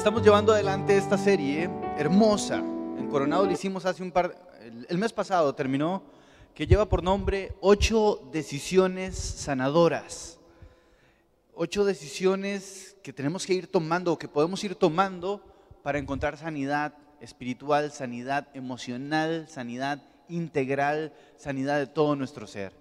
Estamos llevando adelante esta serie hermosa. En Coronado lo hicimos hace el mes pasado terminó, que lleva por nombre 8 decisiones sanadoras. 8 decisiones que tenemos que ir tomando, o que podemos ir tomando para encontrar sanidad espiritual, sanidad emocional, sanidad integral, sanidad de todo nuestro ser.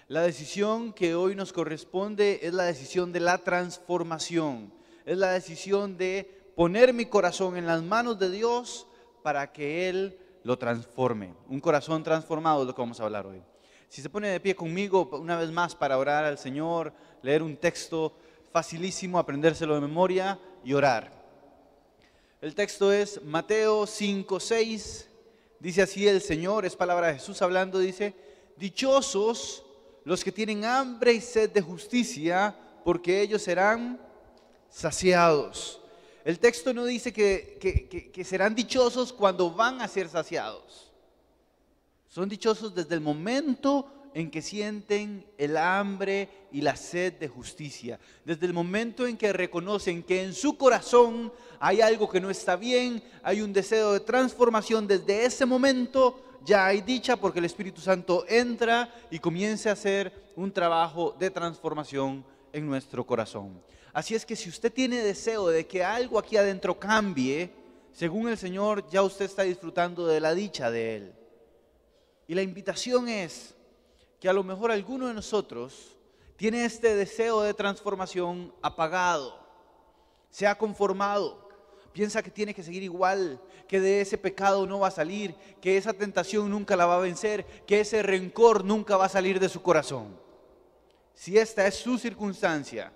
La decisión que hoy nos corresponde es la decisión de la transformación. Es la decisión de poner mi corazón en las manos de Dios para que Él lo transforme. Un corazón transformado es lo que vamos a hablar hoy. Si se pone de pie conmigo una vez más para orar al Señor, leer un texto facilísimo, aprendérselo de memoria y orar. El texto es Mateo 5:6. Dice así el Señor, es palabra de Jesús hablando, dice: dichosos los que tienen hambre y sed de justicia, porque ellos serán saciados. El texto no dice que serán dichosos cuando van a ser saciados. Son dichosos desde el momento en que sienten el hambre y la sed de justicia. Desde el momento en que reconocen que en su corazón hay algo que no está bien, hay un deseo de transformación. Desde ese momento ya hay dicha, porque el Espíritu Santo entra y comienza a hacer un trabajo de transformación en nuestro corazón. Así es que si usted tiene deseo de que algo aquí adentro cambie, según el Señor, ya usted está disfrutando de la dicha de Él. Y la invitación es que a lo mejor alguno de nosotros tiene este deseo de transformación apagado, se ha conformado, piensa que tiene que seguir igual, que de ese pecado no va a salir, que esa tentación nunca la va a vencer, que ese rencor nunca va a salir de su corazón. Si esta es su circunstancia,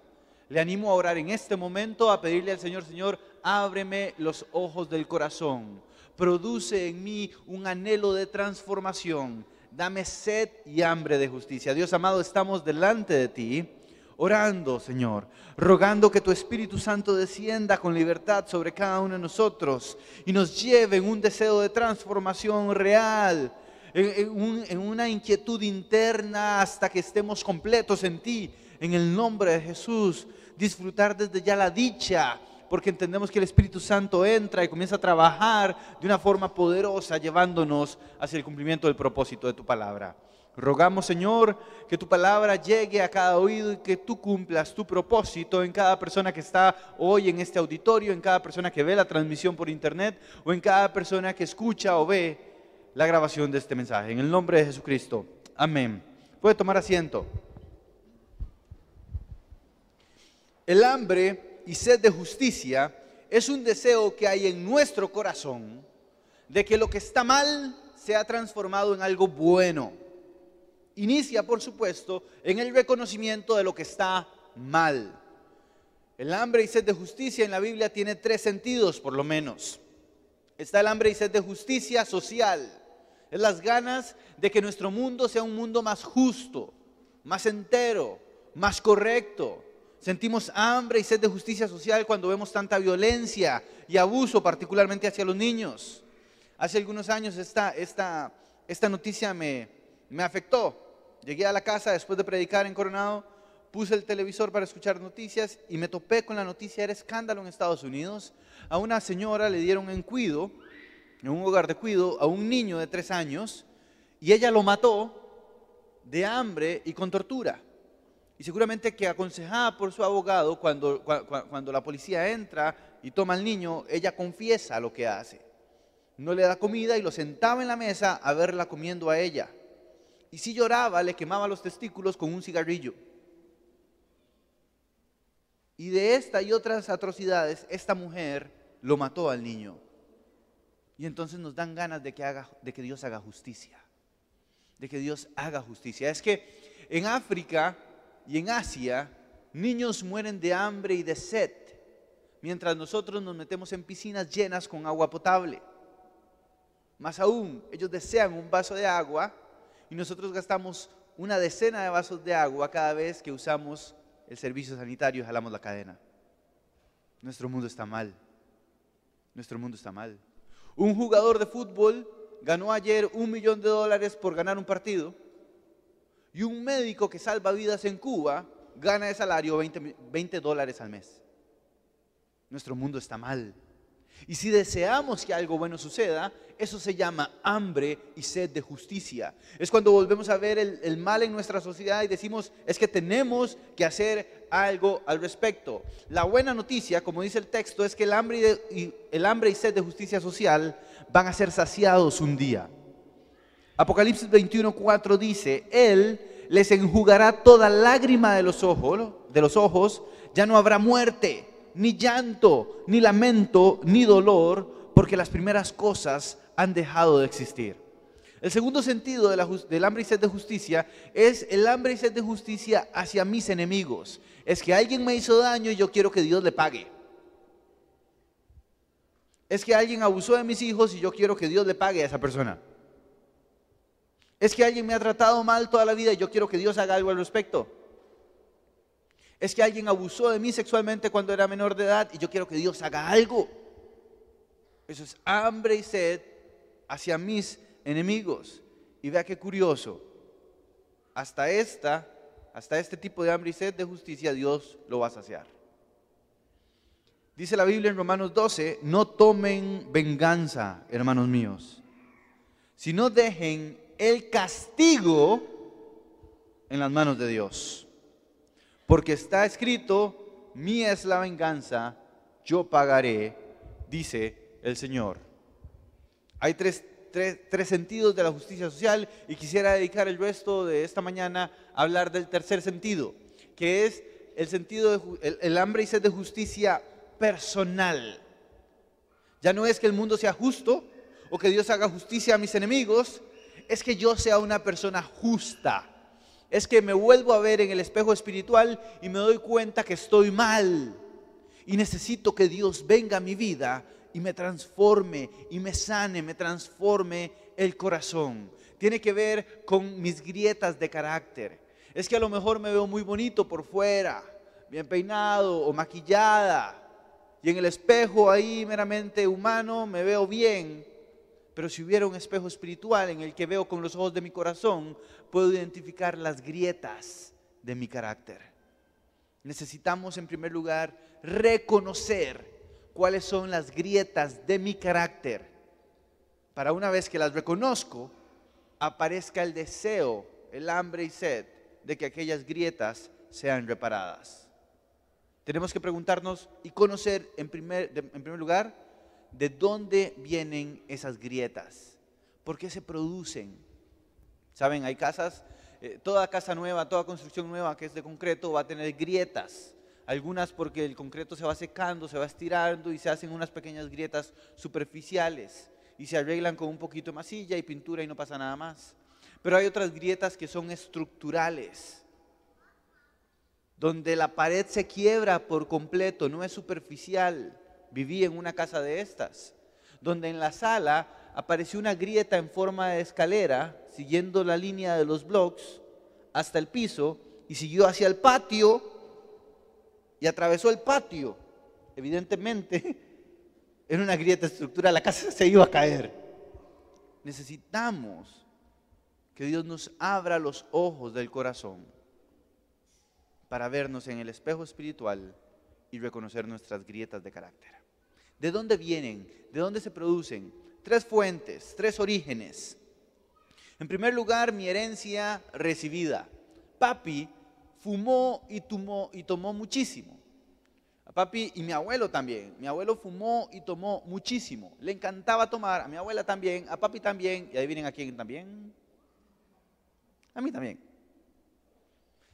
le animo a orar en este momento, a pedirle al Señor: Señor, ábreme los ojos del corazón, produce en mí un anhelo de transformación, dame sed y hambre de justicia. Dios amado, estamos delante de ti, orando, Señor, rogando que tu Espíritu Santo descienda con libertad sobre cada uno de nosotros y nos lleve en un deseo de transformación real, en una inquietud interna hasta que estemos completos en ti. En el nombre de Jesús, disfrutar desde ya la dicha, porque entendemos que el Espíritu Santo entra y comienza a trabajar de una forma poderosa, llevándonos hacia el cumplimiento del propósito de tu palabra. Rogamos, Señor, que tu palabra llegue a cada oído y que tú cumplas tu propósito en cada persona que está hoy en este auditorio, en cada persona que ve la transmisión por internet o en cada persona que escucha o ve la grabación de este mensaje. En el nombre de Jesucristo. Amén. Puede tomar asiento. El hambre y sed de justicia es un deseo que hay en nuestro corazón de que lo que está mal sea transformado en algo bueno. Inicia, por supuesto, en el reconocimiento de lo que está mal. El hambre y sed de justicia en la Biblia tiene 3 sentidos, por lo menos. Está el hambre y sed de justicia social. Es las ganas de que nuestro mundo sea un mundo más justo, más entero, más correcto. Sentimos hambre y sed de justicia social cuando vemos tanta violencia y abuso, particularmente hacia los niños. Hace algunos años esta noticia me afectó. Llegué a la casa después de predicar en Coronado, puse el televisor para escuchar noticias y me topé con la noticia. Era escándalo en Estados Unidos. A una señora le dieron en un hogar de cuido, a un niño de 3 años, y ella lo mató de hambre y con tortura. Y seguramente que aconsejada por su abogado, cuando la policía entra y toma al niño, ella confiesa lo que hace. No le da comida y lo sentaba en la mesa a verla comiendo a ella. Y si lloraba, le quemaba los testículos con un cigarrillo. Y de esta y otras atrocidades, esta mujer lo mató al niño. Y entonces nos dan ganas de que Dios haga justicia. De que Dios haga justicia. Es que en África y en Asia, niños mueren de hambre y de sed, mientras nosotros nos metemos en piscinas llenas con agua potable. Más aún, ellos desean un vaso de agua y nosotros gastamos una decena de vasos de agua cada vez que usamos el servicio sanitario y jalamos la cadena. Nuestro mundo está mal. Nuestro mundo está mal. Un jugador de fútbol ganó ayer $1 millón por ganar un partido. Y un médico que salva vidas en Cuba gana de salario $20 al mes. Nuestro mundo está mal. Y si deseamos que algo bueno suceda, eso se llama hambre y sed de justicia. Es cuando volvemos a ver el mal en nuestra sociedad y decimos, es que tenemos que hacer algo al respecto. La buena noticia, como dice el texto, es que el hambre y sed de justicia social van a ser saciados un día. Apocalipsis 21:4 dice, Él les enjugará toda lágrima de los ojos, ya no habrá muerte, ni llanto, ni lamento, ni dolor, porque las primeras cosas han dejado de existir. El segundo sentido del hambre y sed de justicia es el hambre y sed de justicia hacia mis enemigos. Es que alguien me hizo daño y yo quiero que Dios le pague. Es que alguien abusó de mis hijos y yo quiero que Dios le pague a esa persona. Es que alguien me ha tratado mal toda la vida y yo quiero que Dios haga algo al respecto. Es que alguien abusó de mí sexualmente cuando era menor de edad y yo quiero que Dios haga algo. Eso es hambre y sed hacia mis enemigos. Y vea qué curioso. Hasta este tipo de hambre y sed de justicia Dios lo va a saciar. Dice la Biblia en Romanos 12, no tomen venganza, hermanos míos, sino dejen el castigo en las manos de Dios. Porque está escrito, mía es la venganza, yo pagaré, dice el Señor. Hay tres sentidos de la justicia social y quisiera dedicar el resto de esta mañana a hablar del tercer sentido, que es el sentido el hambre y sed de justicia personal. Ya no es que el mundo sea justo o que Dios haga justicia a mis enemigos, es que yo sea una persona justa. Es que me vuelvo a ver en el espejo espiritual y me doy cuenta que estoy mal y necesito que Dios venga a mi vida y me transforme y me sane, me transforme el corazón. Tiene que ver con mis grietas de carácter. Es que a lo mejor me veo muy bonito por fuera, bien peinado o maquillada, y en el espejo ahí meramente humano me veo bien. Pero si hubiera un espejo espiritual en el que veo con los ojos de mi corazón, puedo identificar las grietas de mi carácter. Necesitamos en primer lugar reconocer cuáles son las grietas de mi carácter, para una vez que las reconozco, aparezca el deseo, el hambre y sed de que aquellas grietas sean reparadas. Tenemos que preguntarnos y conocer en primer lugar de dónde vienen esas grietas, por qué se producen. Saben, hay casas, toda casa nueva, toda construcción nueva que es de concreto va a tener grietas. Algunas porque el concreto se va secando, se va estirando y se hacen unas pequeñas grietas superficiales y se arreglan con un poquito de masilla y pintura y no pasa nada más. Pero hay otras grietas que son estructurales, donde la pared se quiebra por completo, no es superficial. Viví en una casa de estas, donde en la sala apareció una grieta en forma de escalera, siguiendo la línea de los blocks hasta el piso y siguió hacia el patio y atravesó el patio. Evidentemente, era una grieta estructural, la casa se iba a caer. Necesitamos que Dios nos abra los ojos del corazón para vernos en el espejo espiritual y reconocer nuestras grietas de carácter. ¿De dónde vienen? ¿De dónde se producen? Tres fuentes, tres orígenes. En primer lugar, mi herencia recibida. Papi fumó y tomó muchísimo. A papi y mi abuelo también. Mi abuelo fumó y tomó muchísimo. Le encantaba tomar, a mi abuela también, a papi también. Y adivinen a quién también. A mí también.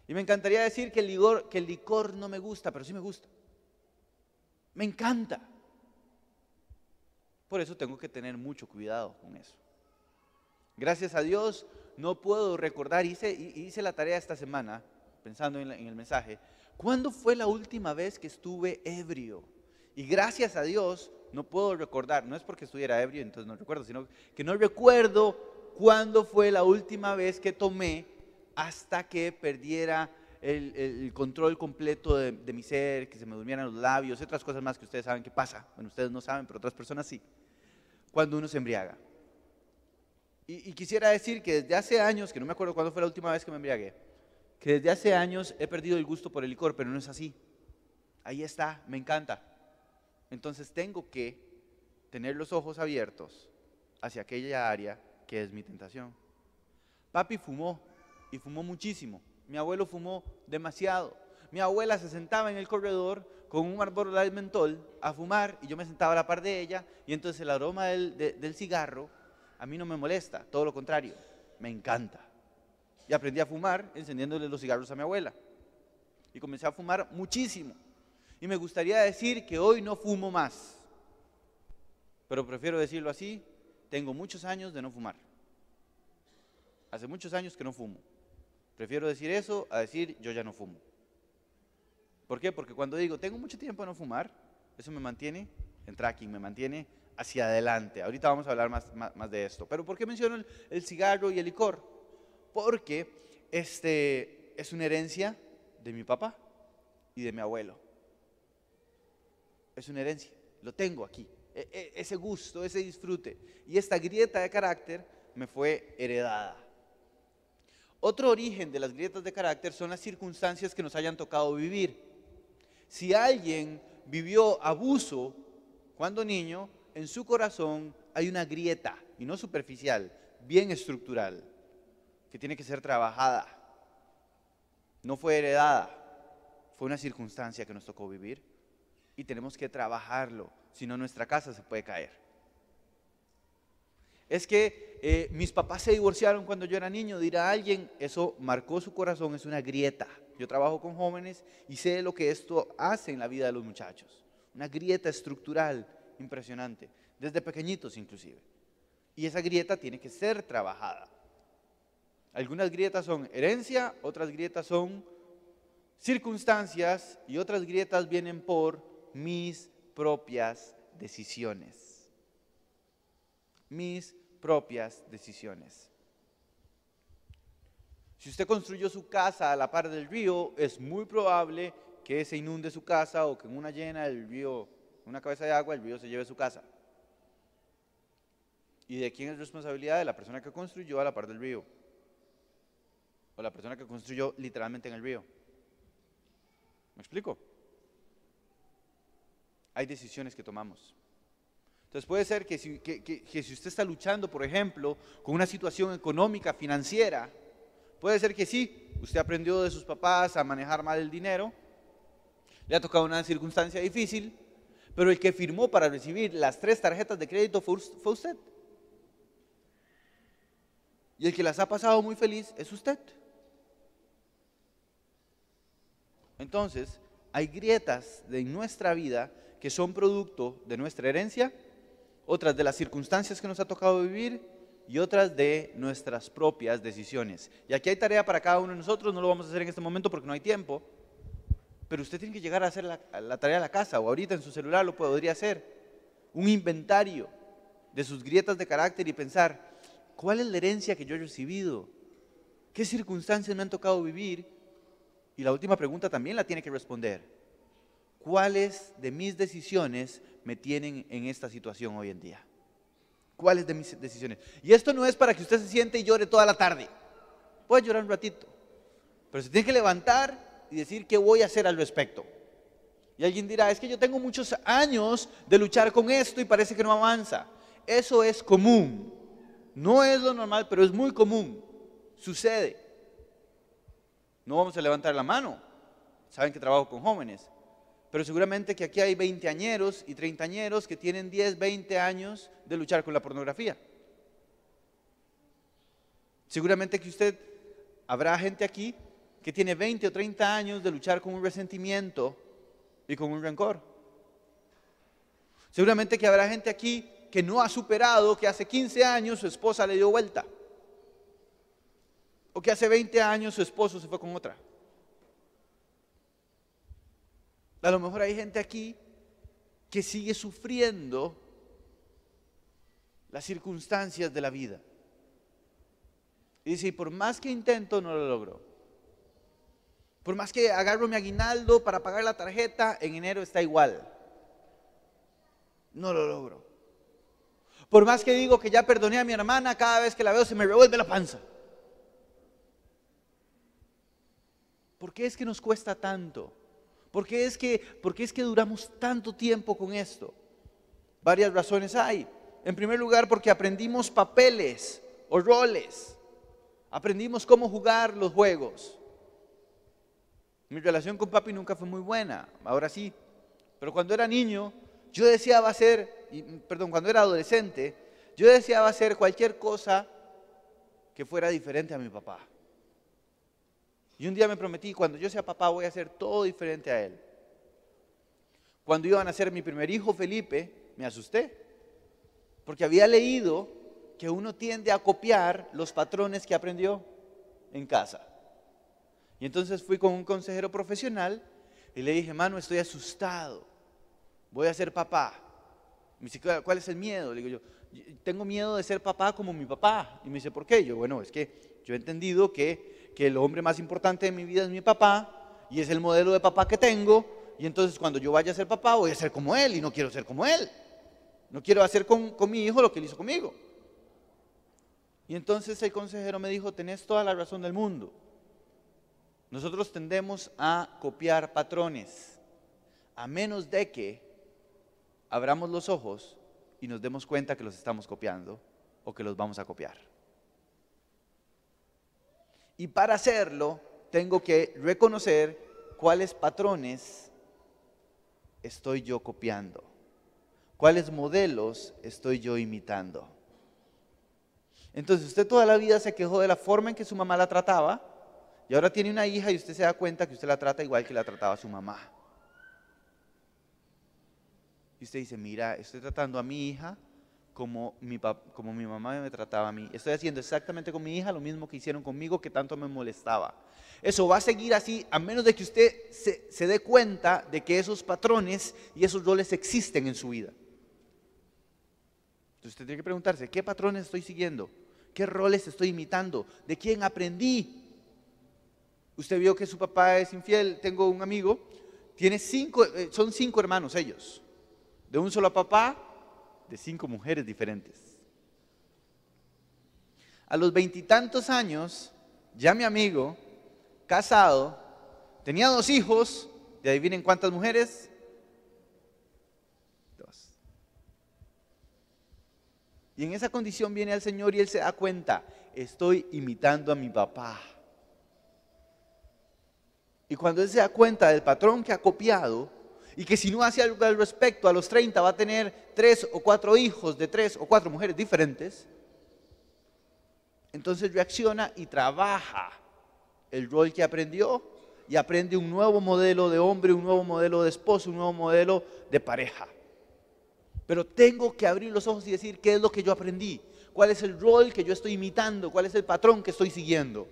Y me encantaría decir que el licor no me gusta, pero sí me gusta. Me encanta. Por eso tengo que tener mucho cuidado con eso. Gracias a Dios no puedo recordar, hice la tarea esta semana, pensando en el mensaje, ¿cuándo fue la última vez que estuve ebrio? Y gracias a Dios no puedo recordar, no es porque estuviera ebrio, entonces no recuerdo, sino que no recuerdo cuándo fue la última vez que tomé hasta que perdiera el control completo de mi ser, que se me durmieran los labios, y otras cosas más que ustedes saben que pasa. Bueno, ustedes no saben, pero otras personas sí. Cuando uno se embriaga. Y quisiera decir que desde hace años, que no me acuerdo cuándo fue la última vez que me embriagué, que desde hace años he perdido el gusto por el licor, pero no es así. Ahí está, me encanta. Entonces tengo que tener los ojos abiertos hacia aquella área que es mi tentación. Papi fumó, y fumó muchísimo. Mi abuelo fumó demasiado. Mi abuela se sentaba en el corredor con un árbol de mentol a fumar, y yo me sentaba a la par de ella, y entonces el aroma del cigarro a mí no me molesta, todo lo contrario, me encanta. Y aprendí a fumar encendiéndole los cigarros a mi abuela. Y comencé a fumar muchísimo. Y me gustaría decir que hoy no fumo más, pero prefiero decirlo así: tengo muchos años de no fumar. Hace muchos años que no fumo. Prefiero decir eso a decir yo ya no fumo. ¿Por qué? Porque cuando digo tengo mucho tiempo de no fumar, eso me mantiene en tracking, me mantiene hacia adelante. Ahorita vamos a hablar más de esto. Pero ¿por qué menciono el cigarro y el licor? Porque es una herencia de mi papá y de mi abuelo. Es una herencia, lo tengo aquí. Ese gusto, ese disfrute. Y esta grieta de carácter me fue heredada. Otro origen de las grietas de carácter son las circunstancias que nos hayan tocado vivir. Si alguien vivió abuso cuando niño, en su corazón hay una grieta, y no superficial, bien estructural, que tiene que ser trabajada. No fue heredada, fue una circunstancia que nos tocó vivir y tenemos que trabajarlo, si no nuestra casa se puede caer. Es que mis papás se divorciaron cuando yo era niño, dirá alguien, eso marcó su corazón, es una grieta. Yo trabajo con jóvenes y sé lo que esto hace en la vida de los muchachos. Una grieta estructural impresionante, desde pequeñitos inclusive. Y esa grieta tiene que ser trabajada. Algunas grietas son herencia, otras grietas son circunstancias y otras grietas vienen por mis propias decisiones. Mis propias decisiones. Si usted construyó su casa a la par del río, es muy probable que se inunde su casa o que en una llena del río, una cabeza de agua, el río se lleve su casa. ¿Y de quién es responsabilidad? De la persona que construyó a la par del río. O la persona que construyó literalmente en el río. ¿Me explico? Hay decisiones que tomamos. Entonces puede ser que si usted está luchando, por ejemplo, con una situación económica, financiera, puede ser que sí, usted aprendió de sus papás a manejar mal el dinero, le ha tocado una circunstancia difícil, pero el que firmó para recibir las 3 tarjetas de crédito fue usted. Y el que las ha pasado muy feliz es usted. Entonces, hay grietas en nuestra vida que son producto de nuestra herencia, otras de las circunstancias que nos ha tocado vivir y otras de nuestras propias decisiones. Y aquí hay tarea para cada uno de nosotros, no lo vamos a hacer en este momento porque no hay tiempo, pero usted tiene que llegar a hacer la tarea de la casa o ahorita en su celular lo podría hacer. Un inventario de sus grietas de carácter y pensar, ¿cuál es la herencia que yo he recibido? ¿Qué circunstancias me han tocado vivir? Y la última pregunta también la tiene que responder. ¿Cuáles de mis decisiones me tienen en esta situación hoy en día? ¿Cuáles de mis decisiones? Y esto no es para que usted se siente y llore toda la tarde. Puede llorar un ratito, pero se tiene que levantar y decir qué voy a hacer al respecto. Y alguien dirá, es que yo tengo muchos años de luchar con esto y parece que no avanza. Eso es común. No es lo normal, pero es muy común. Sucede. No vamos a levantar la mano. Saben que trabajo con jóvenes. Pero seguramente que aquí hay veinteañeros y treintañeros que tienen 10, 20 años de luchar con la pornografía. Seguramente que habrá gente aquí que tiene 20 o 30 años de luchar con un resentimiento y con un rencor. Seguramente que habrá gente aquí que no ha superado que hace 15 años su esposa le dio vuelta. O que hace 20 años su esposo se fue con otra. A lo mejor hay gente aquí que sigue sufriendo las circunstancias de la vida. Y dice, y por más que intento, no lo logro. Por más que agarro mi aguinaldo para pagar la tarjeta, en enero está igual. No lo logro. Por más que digo que ya perdoné a mi hermana, cada vez que la veo se me revuelve la panza. ¿Por qué es que nos cuesta tanto? ¿Por qué es que duramos tanto tiempo con esto? Varias razones hay. En primer lugar, porque aprendimos papeles o roles. Aprendimos cómo jugar los juegos. Mi relación con papi nunca fue muy buena, ahora sí. Pero cuando era niño, cuando era adolescente, yo deseaba hacer cualquier cosa que fuera diferente a mi papá. Y un día me prometí, cuando yo sea papá voy a hacer todo diferente a él. Cuando iban a nacer mi primer hijo, Felipe, me asusté. Porque había leído que uno tiende a copiar los patrones que aprendió en casa. Y entonces fui con un consejero profesional y le dije, mano, estoy asustado, voy a ser papá. Me dice, ¿cuál es el miedo? Le digo yo, tengo miedo de ser papá como mi papá. Y me dice, ¿por qué? Yo, bueno, es que yo he entendido que el hombre más importante de mi vida es mi papá y es el modelo de papá que tengo. Y entonces cuando yo vaya a ser papá voy a ser como él y no quiero ser como él. No quiero hacer con mi hijo lo que él hizo conmigo. Y entonces el consejero me dijo, tenés toda la razón del mundo. Nosotros tendemos a copiar patrones, a menos de que abramos los ojos y nos demos cuenta que los estamos copiando o que los vamos a copiar. Y para hacerlo, tengo que reconocer cuáles patrones estoy yo copiando, cuáles modelos estoy yo imitando. Entonces, usted toda la vida se quejó de la forma en que su mamá la trataba, y ahora tiene una hija y usted se da cuenta que usted la trata igual que la trataba su mamá. Y usted dice, mira, estoy tratando a mi hija como mi mamá me trataba a mí. Estoy haciendo exactamente con mi hija lo mismo que hicieron conmigo, que tanto me molestaba. Eso va a seguir así a menos de que usted se dé cuenta de que esos patrones y esos roles existen en su vida. Entonces usted tiene que preguntarse, ¿qué patrones estoy siguiendo? ¿Qué roles estoy imitando? ¿De quién aprendí? Usted vio que su papá es infiel. Tengo un amigo, son 5 hermanos ellos, de un solo papá, de 5 mujeres diferentes. A los 20 y tantos años, ya mi amigo, casado, tenía 2 hijos, y adivinen cuántas mujeres. 2. Y en esa condición viene al Señor y él se da cuenta, estoy imitando a mi papá. Y cuando él se da cuenta del patrón que ha copiado, y que si no hace algo al respecto, a los 30 va a tener 3 o 4 hijos de 3 o 4 mujeres diferentes, entonces reacciona y trabaja el rol que aprendió y aprende un nuevo modelo de hombre, un nuevo modelo de esposo, un nuevo modelo de pareja. Pero tengo que abrir los ojos y decir, ¿qué es lo que yo aprendí? ¿Cuál es el rol que yo estoy imitando? ¿Cuál es el patrón que estoy siguiendo?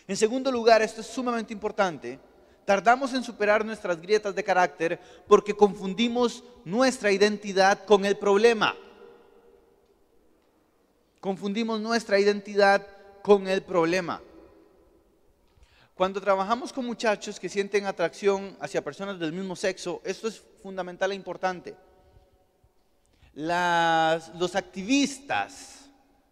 En segundo lugar, esto es sumamente importante, tardamos en superar nuestras grietas de carácter porque confundimos nuestra identidad con el problema. Confundimos nuestra identidad con el problema. Cuando trabajamos con muchachos que sienten atracción hacia personas del mismo sexo, esto es fundamental e importante. Los activistas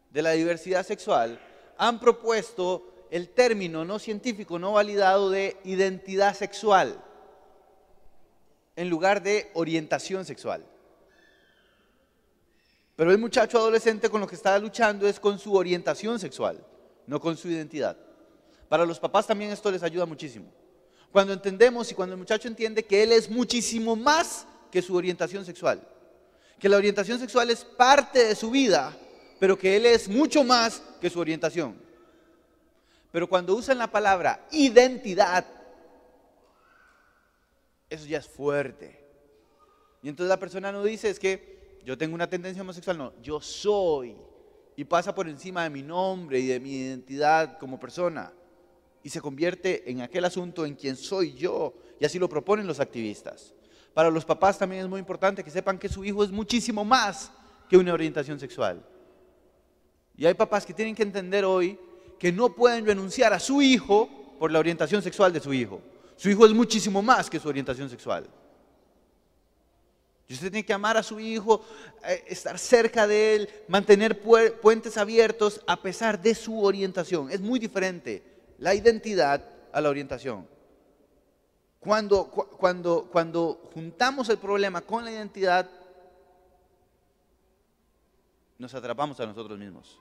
de la diversidad sexual han propuesto el término no científico, no validado de identidad sexual en lugar de orientación sexual. Pero el muchacho adolescente con lo que está luchando es con su orientación sexual, no con su identidad. Para los papás también esto les ayuda muchísimo. Cuando entendemos y cuando el muchacho entiende que él es muchísimo más que su orientación sexual, que la orientación sexual es parte de su vida, pero que él es mucho más que su orientación. Pero cuando usan la palabra identidad, eso ya es fuerte. Y entonces la persona no dice, es que yo tengo una tendencia homosexual, no, yo soy. Y pasa por encima de mi nombre y de mi identidad como persona. Y se convierte en aquel asunto en quien soy yo. Y así lo proponen los activistas. Para los papás también es muy importante que sepan que su hijo es muchísimo más que una orientación sexual. Y hay papás que tienen que entender hoy que no pueden renunciar a su hijo por la orientación sexual de su hijo. Su hijo es muchísimo más que su orientación sexual. Y usted tiene que amar a su hijo, estar cerca de él, mantener puentes abiertos a pesar de su orientación. Es muy diferente la identidad a la orientación. Cuando juntamos el problema con la identidad, nos atrapamos a nosotros mismos.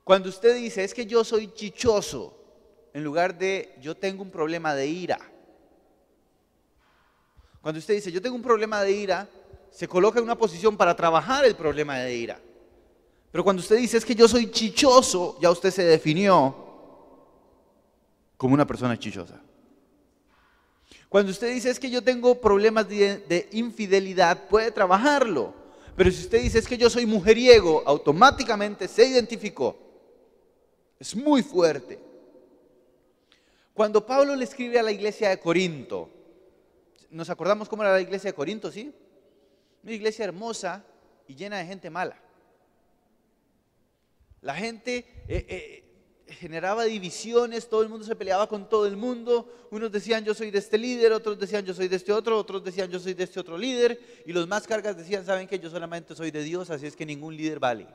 Cuando usted dice, es que yo soy chichoso, en lugar de yo tengo un problema de ira. Cuando usted dice, yo tengo un problema de ira, se coloca en una posición para trabajar el problema de ira. Pero cuando usted dice, es que yo soy chichoso, ya usted se definió como una persona chichosa. Cuando usted dice, es que yo tengo problemas de infidelidad, puede trabajarlo. Pero si usted dice, es que yo soy mujeriego, automáticamente se identificó. Es muy fuerte. Cuando Pablo le escribe a la iglesia de Corinto, nos acordamos cómo era la iglesia de Corinto, ¿sí? Una iglesia hermosa y llena de gente mala. La gente generaba divisiones, todo el mundo se peleaba con todo el mundo. Unos decían yo soy de este líder, otros decían yo soy de este otro, otros decían yo soy de este otro líder. Y los más cargas decían, saben que yo solamente soy de Dios, así es que ningún líder vale.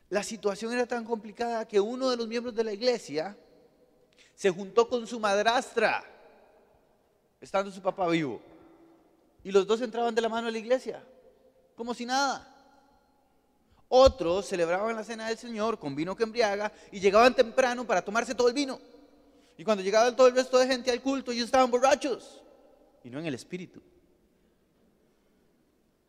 La situación era tan complicada que uno de los miembros de la iglesia se juntó con su madrastra, estando su papá vivo. Y los dos entraban de la mano a la iglesia, como si nada. Otros celebraban la cena del Señor con vino que embriaga y llegaban temprano para tomarse todo el vino. Y cuando llegaba todo el resto de gente al culto, ellos estaban borrachos y no en el espíritu.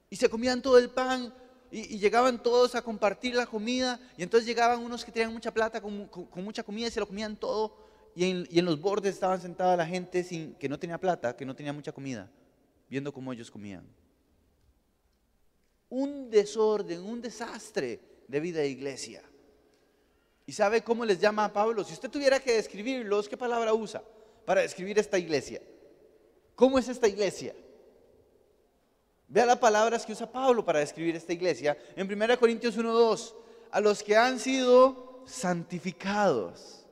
Y se comían todo el pan y llegaban todos a compartir la comida. Y entonces llegaban unos que tenían mucha plata con mucha comida y se lo comían todo. Y en los bordes estaban sentada la gente que no tenía plata, que no tenía mucha comida, viendo cómo ellos comían. Un desorden, un desastre de vida de iglesia. ¿Y sabe cómo les llama a Pablo? Si usted tuviera que describirlos, ¿qué palabra usa para describir esta iglesia? ¿Cómo es esta iglesia? Vea las palabras que usa Pablo para describir esta iglesia. En 1 Corintios 1:2, a los que han sido santificados.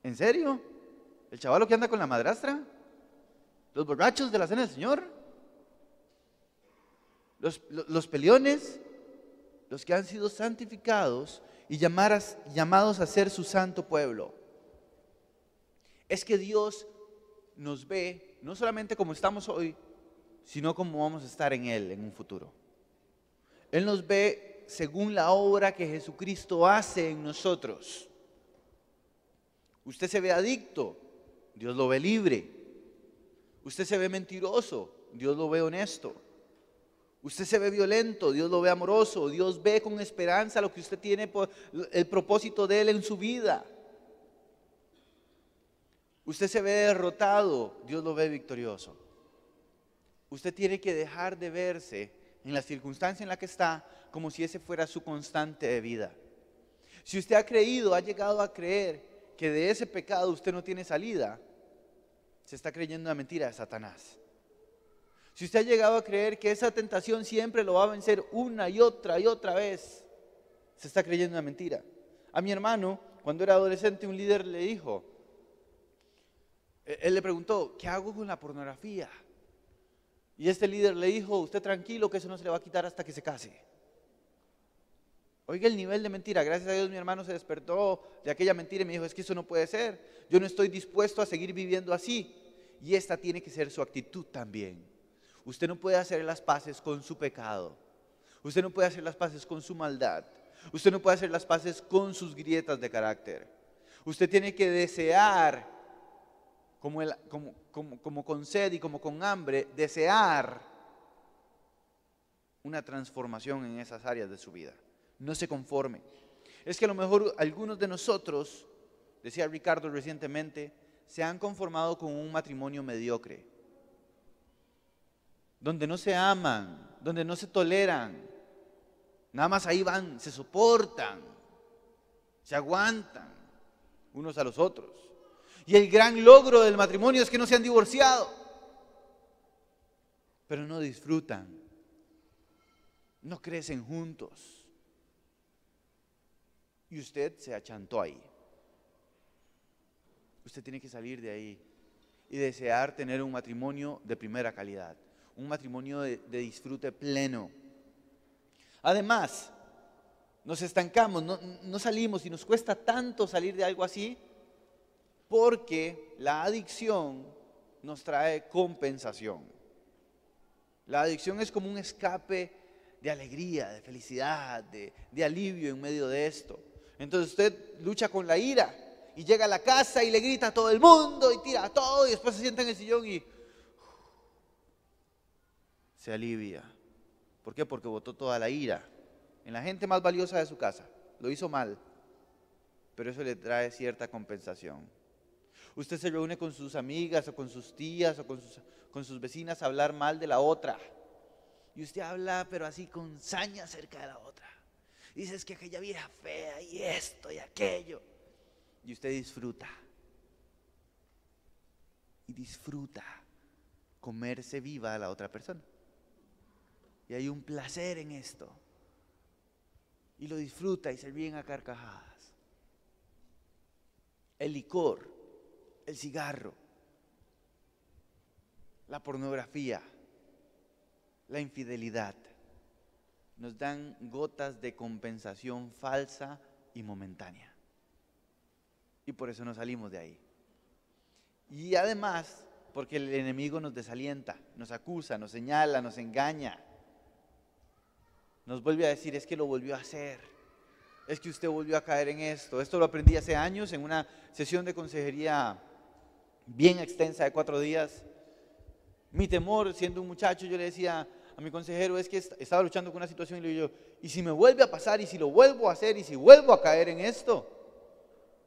¿En serio? ¿El chavalo que anda con la madrastra? ¿Los borrachos de la cena del Señor? ¿Los peleones? Los que han sido santificados y llamados a ser su santo pueblo. Es que Dios nos ve no solamente como estamos hoy, sino como vamos a estar en Él en un futuro. Él nos ve según la obra que Jesucristo hace en nosotros. Usted se ve adicto, Dios lo ve libre. Usted se ve mentiroso, Dios lo ve honesto. Usted se ve violento, Dios lo ve amoroso. Dios ve con esperanza lo que usted tiene, por el propósito de Él en su vida. Usted se ve derrotado, Dios lo ve victorioso. Usted tiene que dejar de verse en la circunstancia en la que está como si ese fuera su constante de vida. Si usted ha creído, ha llegado a creer que de ese pecado usted no tiene salida, se está creyendo una mentira de Satanás. Si usted ha llegado a creer que esa tentación siempre lo va a vencer una y otra vez, se está creyendo una mentira. A mi hermano, cuando era adolescente, un líder le dijo, él le preguntó, ¿qué hago con la pornografía? Y este líder le dijo, usted tranquilo que eso no se le va a quitar hasta que se case. Oiga el nivel de mentira. Gracias a Dios mi hermano se despertó de aquella mentira y me dijo, es que eso no puede ser. Yo no estoy dispuesto a seguir viviendo así. Y esta tiene que ser su actitud también. Usted no puede hacer las paces con su pecado. Usted no puede hacer las paces con su maldad. Usted no puede hacer las paces con sus grietas de carácter. Usted tiene que desear, como con sed y como con hambre, desear una transformación en esas áreas de su vida. No se conforme. Es que a lo mejor algunos de nosotros, decía Ricardo recientemente, se han conformado con un matrimonio mediocre, donde no se aman, donde no se toleran, nada más ahí van, se soportan, se aguantan unos a los otros. Y el gran logro del matrimonio es que no se han divorciado, pero no disfrutan, no crecen juntos. Y usted se achantó ahí. Usted tiene que salir de ahí y desear tener un matrimonio de primera calidad, un matrimonio de disfrute pleno. Además, nos estancamos, no salimos y nos cuesta tanto salir de algo así, Porque la adicción nos trae compensación. La adicción es como un escape de alegría, de felicidad, de alivio en medio de esto. Entonces usted lucha con la ira y llega a la casa y le grita a todo el mundo y tira todo y después se sienta en el sillón y se alivia. ¿Por qué? Porque botó toda la ira en la gente más valiosa de su casa. Lo hizo mal, pero eso le trae cierta compensación. Usted se reúne con sus amigas o con sus tías o con sus vecinas a hablar mal de la otra. Y usted habla, pero así con saña acerca de la otra. Dice, es que aquella vieja fea y esto y aquello. Y usted disfruta. Y disfruta comerse viva a la otra persona. Y hay un placer en esto. Y lo disfruta y se ríen a carcajadas. El licor, el cigarro, la pornografía, la infidelidad, nos dan gotas de compensación falsa y momentánea. Y por eso nos salimos de ahí. Y además, porque el enemigo nos desalienta, nos acusa, nos señala, nos engaña. Nos vuelve a decir, es que lo volvió a hacer. Es que usted volvió a caer en esto. Esto lo aprendí hace años en una sesión de consejería bien extensa de 4 días. Mi temor, siendo un muchacho, yo le decía a mi consejero, es que estaba luchando con una situación y le digo yo, ¿y si me vuelve a pasar? ¿Y si lo vuelvo a hacer? ¿Y si vuelvo a caer en esto?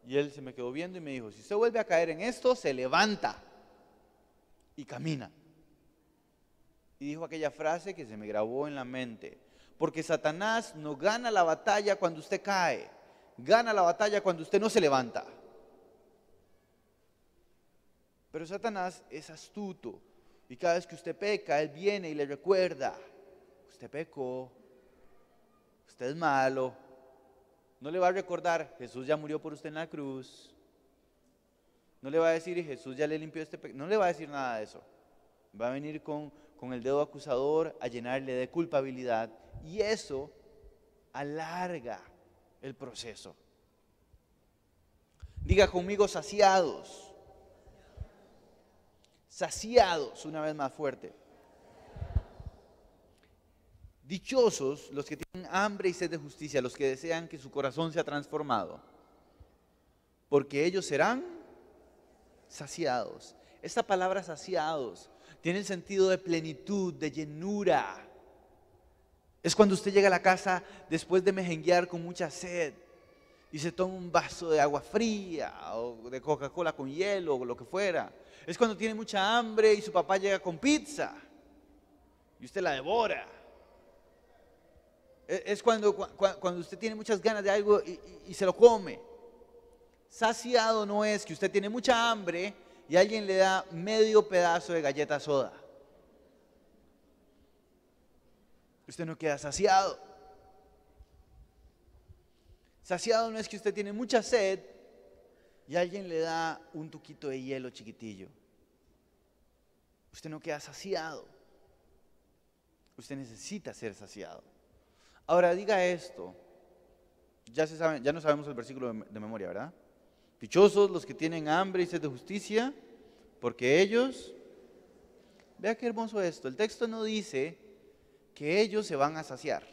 Y él se me quedó viendo y me dijo, si usted vuelve a caer en esto, se levanta y camina. Y dijo aquella frase que se me grabó en la mente, porque Satanás no gana la batalla cuando usted cae, gana la batalla cuando usted no se levanta. Pero Satanás es astuto y cada vez que usted peca, él viene y le recuerda, usted pecó, usted es malo. No le va a recordar, Jesús ya murió por usted en la cruz. No le va a decir, Jesús ya le limpió este pecado. No le va a decir nada de eso. Va a venir con el dedo acusador a llenarle de culpabilidad y eso alarga el proceso. Diga conmigo, saciados. Saciados, una vez más fuerte. Dichosos los que tienen hambre y sed de justicia, los que desean que su corazón sea transformado, porque ellos serán saciados. Esta palabra saciados tiene el sentido de plenitud, de llenura. Es cuando usted llega a la casa después de mejenguear con mucha sed y se toma un vaso de agua fría o de Coca-Cola con hielo o lo que fuera. Es cuando tiene mucha hambre y su papá llega con pizza y usted la devora. Es cuando usted tiene muchas ganas de algo y se lo come. Saciado no es que usted tiene mucha hambre y alguien le da medio pedazo de galleta soda. Usted no queda saciado. Saciado no es que usted tiene mucha sed y alguien le da un tuquito de hielo chiquitillo. Usted no queda saciado. Usted necesita ser saciado. Ahora diga esto. Ya no sabemos el versículo de memoria, ¿verdad? Dichosos los que tienen hambre y sed de justicia, porque ellos, vea qué hermoso esto, el texto no dice que ellos se van a saciar.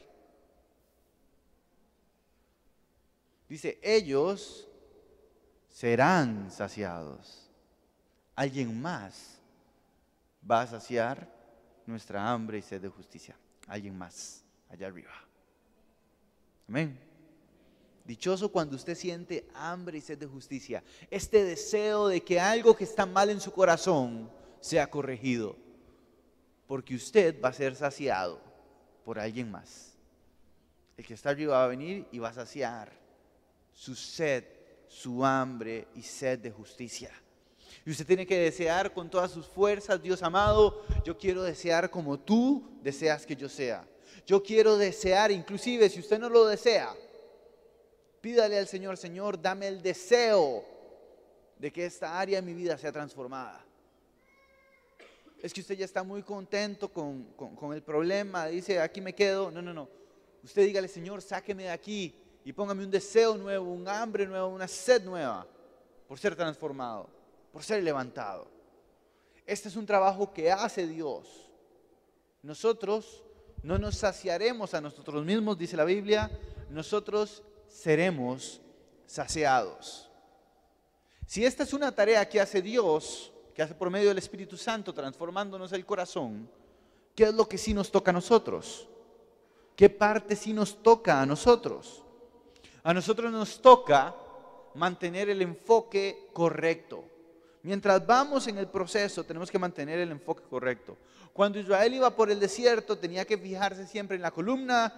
Dice, ellos serán saciados. Alguien más va a saciar nuestra hambre y sed de justicia. Alguien más, allá arriba. Amén. Dichoso cuando usted siente hambre y sed de justicia. Este deseo de que algo que está mal en su corazón sea corregido. Porque usted va a ser saciado por alguien más. El que está arriba va a venir y va a saciar su sed, su hambre y sed de justicia. Y usted tiene que desear con todas sus fuerzas, Dios amado, yo quiero desear como tú deseas que yo sea. Yo quiero desear, inclusive si usted no lo desea, pídale al Señor, Señor, dame el deseo de que esta área de mi vida sea transformada. Es que usted ya está muy contento con el problema, dice, aquí me quedo. No. Usted dígale, Señor, sáqueme de aquí y póngame un deseo nuevo, un hambre nuevo, una sed nueva. por ser transformado, por ser levantado. Este es un trabajo que hace Dios. Nosotros no nos saciaremos a nosotros mismos, dice la Biblia, nosotros seremos saciados. Si esta es una tarea que hace Dios, que hace por medio del Espíritu Santo, transformándonos el corazón, ¿qué es lo que sí nos toca a nosotros? ¿Qué parte sí nos toca a nosotros? A nosotros nos toca mantener el enfoque correcto. Mientras vamos en el proceso, tenemos que mantener el enfoque correcto. Cuando Israel iba por el desierto, tenía que fijarse siempre en la columna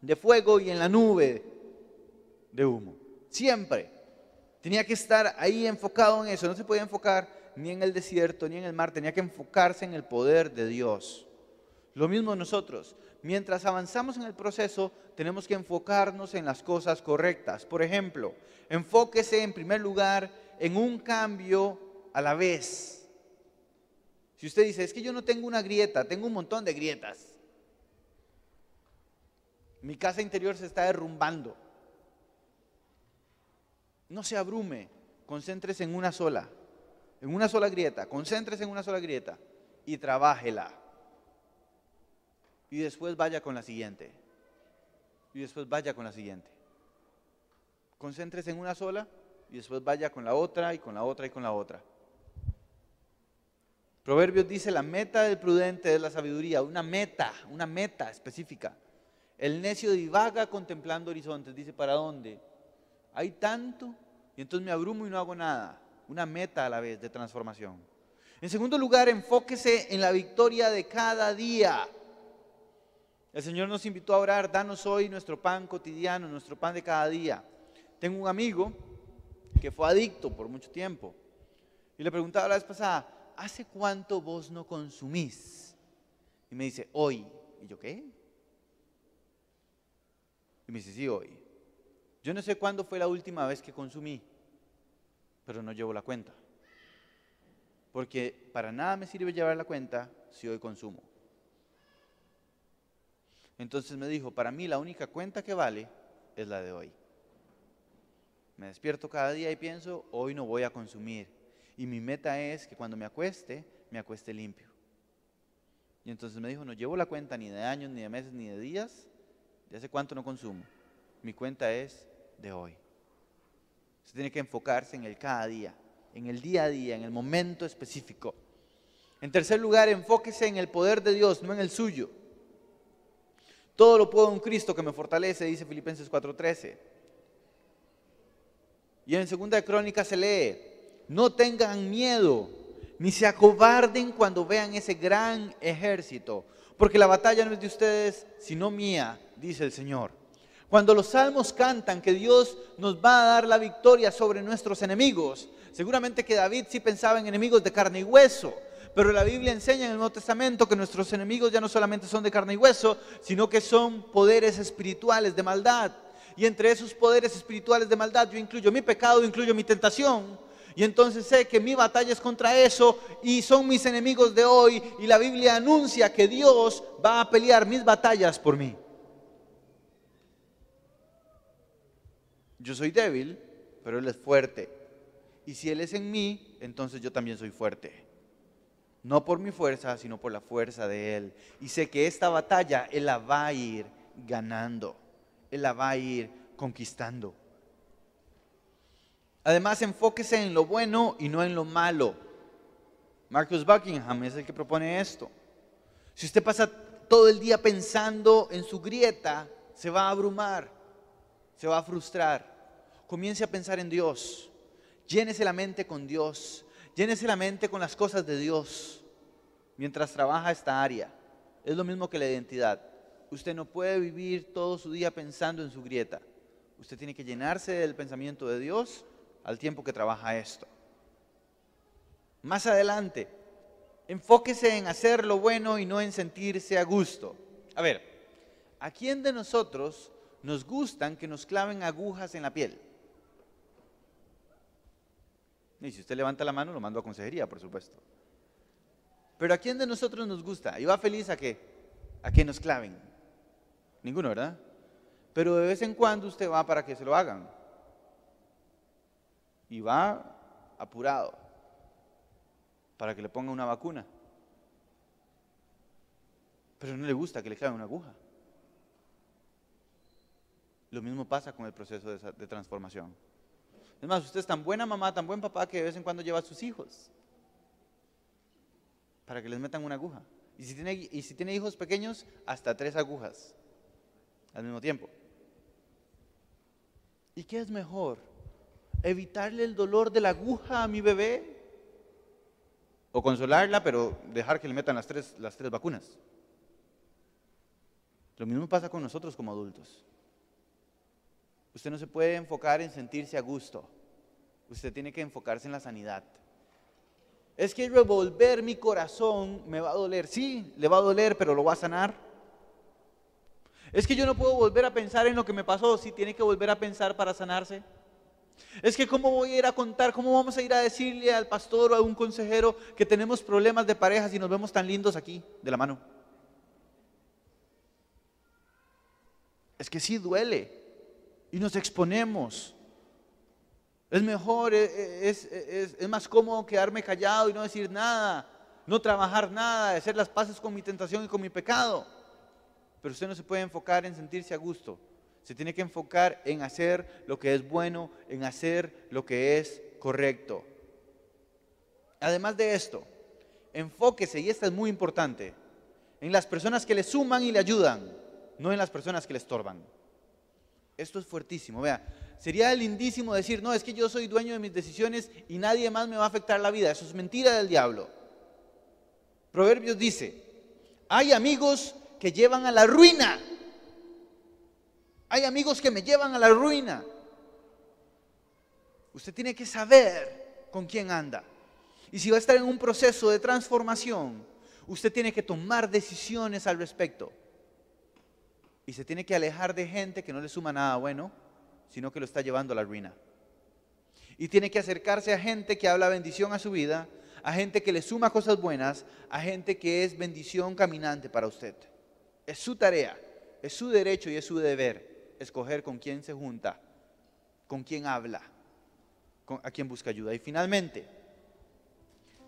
de fuego y en la nube de humo. Siempre. Tenía que estar ahí enfocado en eso. No se podía enfocar ni en el desierto ni en el mar. Tenía que enfocarse en el poder de Dios. Lo mismo nosotros. Mientras avanzamos en el proceso, tenemos que enfocarnos en las cosas correctas. Por ejemplo, enfóquese en primer lugar en un cambio a la vez. Si usted dice, es que yo no tengo una grieta, tengo un montón de grietas. Mi casa interior se está derrumbando. No se abrume, concéntrese en una sola grieta, concéntrese en una sola grieta y trabájela. Y después vaya con la siguiente. Y después vaya con la siguiente. Concéntrese en una sola y después vaya con la otra y con la otra y con la otra. Proverbios dice, la meta del prudente es la sabiduría, una meta específica. El necio divaga contemplando horizontes, dice, ¿para dónde? Hay tanto y entonces me abrumo y no hago nada. Una meta a la vez de transformación. En segundo lugar, enfóquese en la victoria de cada día. El Señor nos invitó a orar, danos hoy nuestro pan cotidiano, nuestro pan de cada día. Tengo un amigo que fue adicto por mucho tiempo y le preguntaba la vez pasada, ¿hace cuánto vos no consumís? Y me dice, hoy. ¿Y yo qué? Y me dice, sí, hoy. Yo no sé cuándo fue la última vez que consumí, pero no llevo la cuenta. Porque para nada me sirve llevar la cuenta si hoy consumo. Entonces me dijo, para mí la única cuenta que vale es la de hoy. Me despierto cada día y pienso, hoy no voy a consumir. Y mi meta es que cuando me acueste limpio. Y entonces me dijo, no llevo la cuenta ni de años, ni de meses, ni de días, de hace cuánto no consumo. Mi cuenta es de hoy. Usted tiene que enfocarse en el cada día, en el día a día, en el momento específico. En tercer lugar, enfóquese en el poder de Dios, no en el suyo. Todo lo puedo en Cristo que me fortalece, dice Filipenses 4:13. Y en 2 de Crónicas se lee, no tengan miedo, ni se acobarden cuando vean ese gran ejército, porque la batalla no es de ustedes, sino mía, dice el Señor. Cuando los salmos cantan que Dios nos va a dar la victoria sobre nuestros enemigos, seguramente que David sí pensaba en enemigos de carne y hueso, pero la Biblia enseña en el Nuevo Testamento que nuestros enemigos ya no solamente son de carne y hueso, sino que son poderes espirituales de maldad. Y entre esos poderes espirituales de maldad yo incluyo mi pecado, incluyo mi tentación. Y entonces sé que mi batalla es contra eso y son mis enemigos de hoy. Y la Biblia anuncia que Dios va a pelear mis batallas por mí. Yo soy débil, pero Él es fuerte. Y si Él es en mí, entonces yo también soy fuerte. No por mi fuerza, sino por la fuerza de Él. Y sé que esta batalla Él la va a ir ganando. Él la va a ir conquistando. Además, enfóquese en lo bueno y no en lo malo. Marcus Buckingham es el que propone esto. Si usted pasa todo el día pensando en su grieta, se va a abrumar, se va a frustrar. Comience a pensar en Dios. Llénese la mente con Dios. Llénese la mente con las cosas de Dios mientras trabaja esta área. Es lo mismo que la identidad. Usted no puede vivir todo su día pensando en su grieta. Usted tiene que llenarse del pensamiento de Dios al tiempo que trabaja esto. Más adelante, enfóquese en hacer lo bueno y no en sentirse a gusto. A ver, ¿a quién de nosotros nos gustan que nos claven agujas en la piel? Y si usted levanta la mano, lo mando a consejería, por supuesto. Pero ¿a quién de nosotros nos gusta? ¿Y va feliz a que nos claven? Ninguno, ¿verdad? Pero de vez en cuando usted va para que se lo hagan. y va apurado para que le ponga una vacuna. Pero no le gusta que le claven una aguja. Lo mismo pasa con el proceso de transformación. Es más, usted es tan buena mamá, tan buen papá, que de vez en cuando lleva a sus hijos para que les metan una aguja. Y si tiene hijos pequeños, hasta 3 agujas al mismo tiempo. ¿Y qué es mejor? ¿Evitarle el dolor de la aguja a mi bebé? ¿O consolarla, pero dejar que le metan las tres vacunas? Lo mismo pasa con nosotros como adultos. Usted no se puede enfocar en sentirse a gusto. Usted tiene que enfocarse en la sanidad. Es que revolver mi corazón me va a doler. Sí, le va a doler, pero lo va a sanar. Es que yo no puedo volver a pensar en lo que me pasó. Sí, tiene que volver a pensar para sanarse. Es que cómo voy a ir a contar, cómo vamos a ir a decirle al pastor o a un consejero que tenemos problemas de pareja si nos vemos tan lindos aquí, de la mano. Es que sí duele y nos exponemos. Es mejor, es más cómodo quedarme callado y no decir nada, no trabajar nada, hacer las paces con mi tentación y con mi pecado. Pero usted no se puede enfocar en sentirse a gusto. Se tiene que enfocar en hacer lo que es bueno, en hacer lo que es correcto. Además de esto, enfóquese, y esto es muy importante, en las personas que le suman y le ayudan, no en las personas que le estorban. Esto es fuertísimo, vea. Sería lindísimo decir, no, es que yo soy dueño de mis decisiones y nadie más me va a afectar la vida. Eso es mentira del diablo. Proverbios dice, hay amigos que llevan a la ruina. Hay amigos que me llevan a la ruina. Usted tiene que saber con quién anda. Y si va a estar en un proceso de transformación, usted tiene que tomar decisiones al respecto. Y se tiene que alejar de gente que no le suma nada bueno, sino que lo está llevando a la ruina. Y tiene que acercarse a gente que habla bendición a su vida, a gente que le suma cosas buenas, a gente que es bendición caminante para usted. Es su tarea, es su derecho y es su deber escoger con quién se junta, con quién habla, a quién busca ayuda. Y finalmente,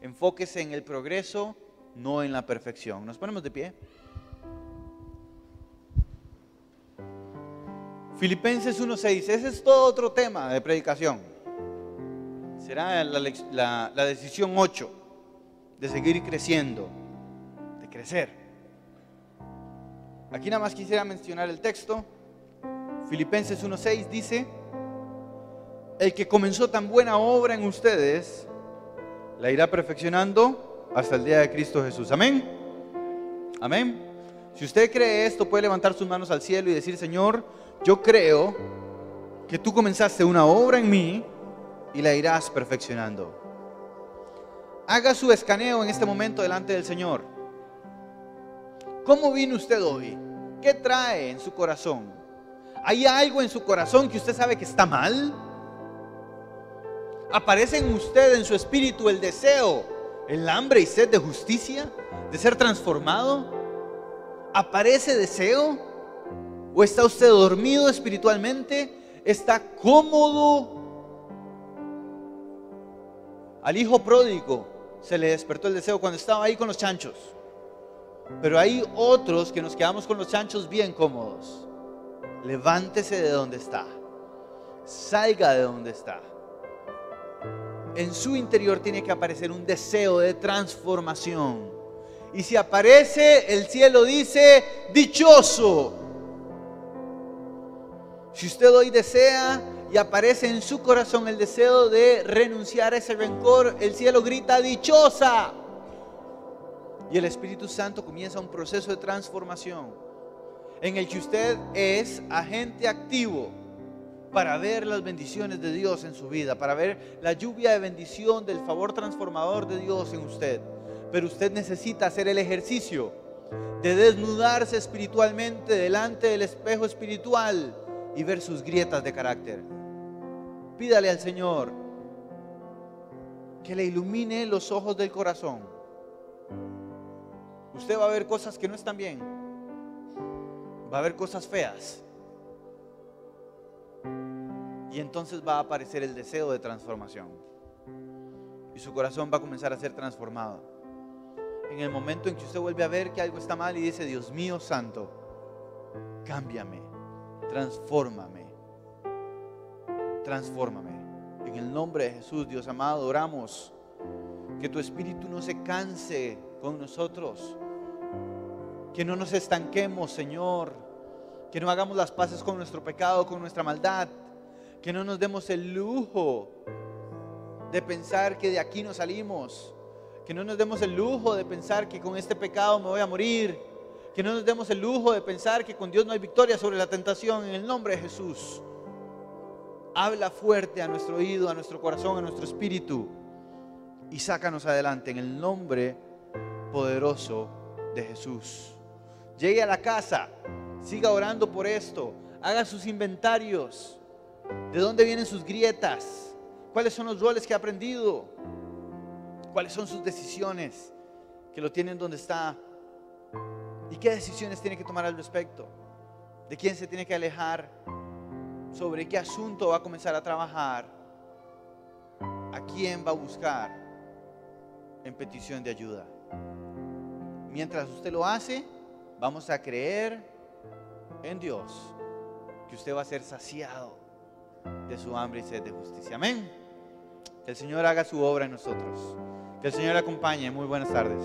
enfóquese en el progreso, no en la perfección. Nos ponemos de pie. Filipenses 1:6, ese es todo otro tema de predicación. Será la decisión 8 de seguir creciendo, de crecer. Aquí nada más quisiera mencionar el texto. Filipenses 1:6 dice, el que comenzó tan buena obra en ustedes, la irá perfeccionando hasta el día de Cristo Jesús. Amén. Amén. Si usted cree esto, puede levantar sus manos al cielo y decir, Señor, yo creo que tú comenzaste una obra en mí y la irás perfeccionando. Haga su escaneo en este momento delante del Señor. ¿Cómo vino usted hoy? ¿Qué trae en su corazón? ¿Hay algo en su corazón que usted sabe que está mal? ¿Aparece en usted, en su espíritu, el deseo, el hambre y sed de justicia, de ser transformado? ¿Aparece deseo? ¿O está usted dormido espiritualmente? ¿Está cómodo? Al hijo pródigo se le despertó el deseo cuando estaba ahí con los chanchos. Pero hay otros que nos quedamos con los chanchos bien cómodos. Levántese de donde está. Salga de donde está. En su interior tiene que aparecer un deseo de transformación. Y si aparece, el cielo dice, dichoso. Si usted hoy desea y aparece en su corazón el deseo de renunciar a ese rencor, el cielo grita, dichosa. Y el Espíritu Santo comienza un proceso de transformación en el que usted es agente activo para ver las bendiciones de Dios en su vida, para ver la lluvia de bendición del favor transformador de Dios en usted. Pero usted necesita hacer el ejercicio de desnudarse espiritualmente delante del espejo espiritual y ver sus grietas de carácter. Pídale al Señor que le ilumine los ojos del corazón. Usted va a ver cosas que no están bien. Va a ver cosas feas. Y entonces va a aparecer el deseo de transformación. Y su corazón va a comenzar a ser transformado. En el momento en que usted vuelve a ver que algo está mal y dice: Dios mío santo, cámbiame, transfórmame, transfórmame. En el nombre de Jesús, Dios amado, oramos que tu Espíritu no se canse con nosotros, que no nos estanquemos, Señor, que no hagamos las paces con nuestro pecado, con nuestra maldad, que no nos demos el lujo de pensar que de aquí no salimos, que no nos demos el lujo de pensar que con este pecado me voy a morir, que no nos demos el lujo de pensar que con Dios no hay victoria sobre la tentación. En el nombre de Jesús, habla fuerte a nuestro oído, a nuestro corazón, a nuestro espíritu, y sácanos adelante en el nombre poderoso de Jesús. Llegue a la casa, siga orando por esto, haga sus inventarios. ¿De dónde vienen sus grietas? ¿Cuáles son los roles que ha aprendido? ¿Cuáles son sus decisiones que lo tienen donde está? ¿Y qué decisiones tiene que tomar al respecto? ¿De quién se tiene que alejar? ¿Sobre qué asunto va a comenzar a trabajar? ¿A quién va a buscar en petición de ayuda? Mientras usted lo hace, vamos a creer en Dios que usted va a ser saciado de su hambre y sed de justicia. Amén. Que el Señor haga su obra en nosotros. Que el Señor acompañe. Muy buenas tardes.